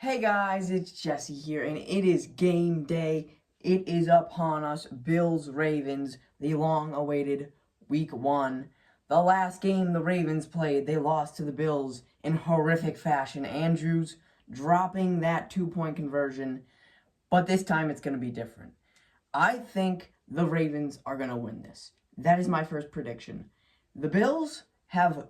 Hey guys, it's Jesse here, and it is game day. It is upon us. Bills-Ravens, the long-awaited Week 1. The last game the Ravens played, they lost to the Bills in horrific fashion. Andrews dropping that two-point conversion, but this time it's going to be different. I think the Ravens are going to win this. That is my first prediction. The Bills have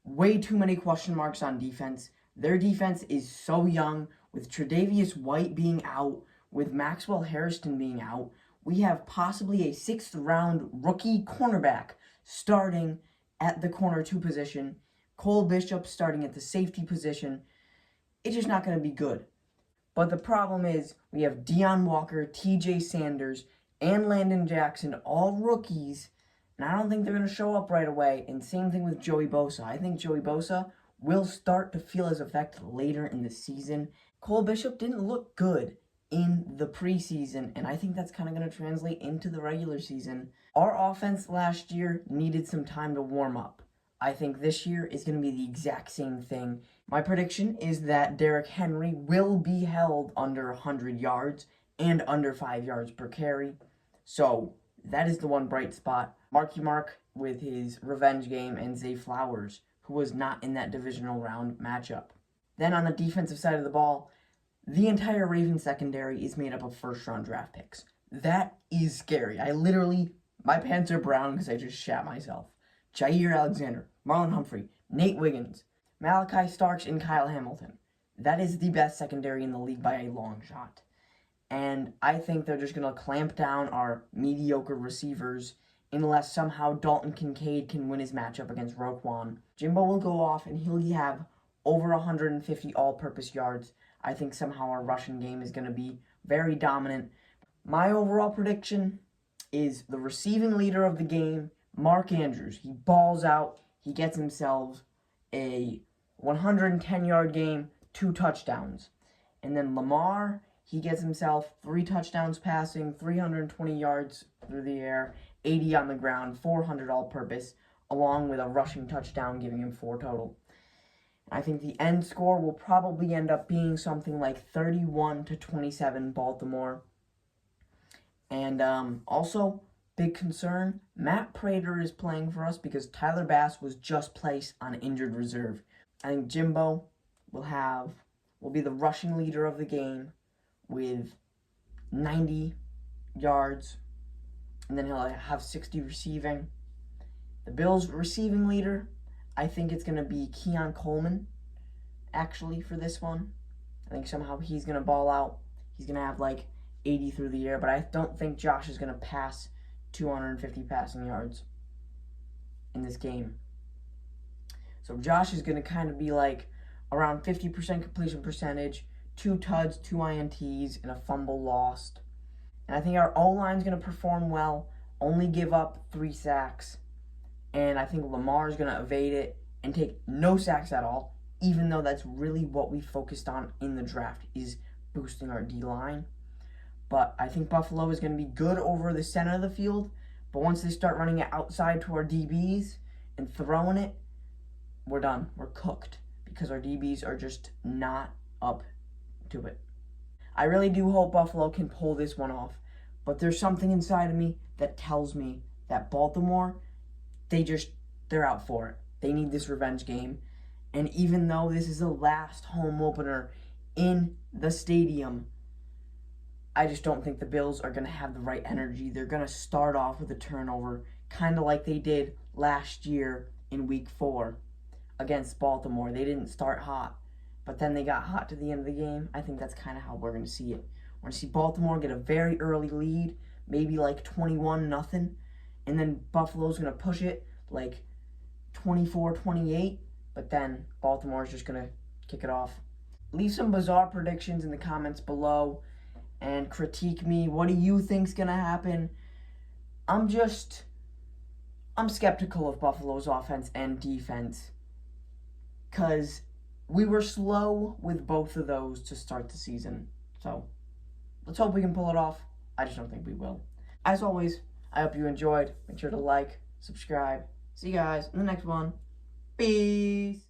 way too many question marks on defense. Their defense is so young, with Tre'Davious White being out, with Maxwell Harrison being out. We have possibly a 6th-round rookie cornerback starting at the corner 2 position. Cole Bishop starting at the safety position. It's just not going to be good. But the problem is we have Deion Walker, TJ Sanders, and Landon Jackson, all rookies, and I don't think they're going to show up right away. And same thing with Joey Bosa. I think Joey Bosa will start to feel his effect later in the season. Cole Bishop didn't look good in the preseason, and I think that's kind of going to translate into the regular season. Our offense last year needed some time to warm up. I think this year is going to be the exact same thing. My prediction is that Derrick Henry will be held under 100 yards and under 5 yards per carry. So that is the one bright spot. Marky Mark with his revenge game, and Zay Flowers, who was not in that divisional round matchup. Then on the defensive side of the ball, the entire Ravens secondary is made up of first-round draft picks. That is scary. My pants are brown because I just shat myself. Jair Alexander, Marlon Humphrey, Nate Wiggins, Malachi Starks, and Kyle Hamilton. That is the best secondary in the league by a long shot. And I think they're just going to clamp down our mediocre receivers unless somehow Dalton Kincaid can win his matchup against Roquan. Jimbo will go off and he'll have over 150 all-purpose yards. I think somehow our rushing game is going to be very dominant. My overall prediction is the receiving leader of the game, Mark Andrews. He balls out. He gets himself a 110-yard game, 2 touchdowns. And then Lamar, he gets himself 3 touchdowns passing, 320 yards through the air, 80 on the ground, 400 all-purpose, along with a rushing touchdown, giving him 4 total. I think the end score will probably end up being something like 31-27 Baltimore. And also, big concern, Matt Prater is playing for us because Tyler Bass was just placed on injured reserve. I think Jimbo will be the rushing leader of the game with 90 yards, and then he'll have 60 receiving. The Bills' receiving leader, I think it's going to be Keon Coleman, actually, for this one. I think somehow he's going to ball out. He's going to have like 80 through the air, but I don't think Josh is going to pass 250 passing yards in this game. So Josh is going to kind of be like around 50% completion percentage, 2 tuds, 2 INTs, and a fumble lost. And I think our O-line is going to perform well, only give up 3 sacks. And I think Lamar is going to evade it and take no sacks at all, even though that's really what we focused on in the draft, is boosting our D-line. But I think Buffalo is going to be good over the center of the field, but once they start running it outside to our DBs and throwing it, we're done. We're cooked because our DBs are just not up to it. I really do hope Buffalo can pull this one off, but there's something inside of me that tells me that Baltimore, they're out for it. They need this revenge game. And even though this is the last home opener in the stadium, I just don't think the Bills are going to have the right energy. They're going to start off with a turnover, kind of like they did last year in Week 4 against Baltimore. They didn't start hot, but then they got hot to the end of the game. I think that's kind of how we're going to see it. We're going to see Baltimore get a very early lead, maybe like 21-0, and then Buffalo's going to push it like 24-28, but then Baltimore's just going to kick it off. Leave some bizarre predictions in the comments below and critique me. What do you think's going to happen? I'm skeptical of Buffalo's offense and defense because we were slow with both of those to start the season. So let's hope we can pull it off. I just don't think we will. As always, I hope you enjoyed. Make sure to like, subscribe. See you guys in the next one. Peace.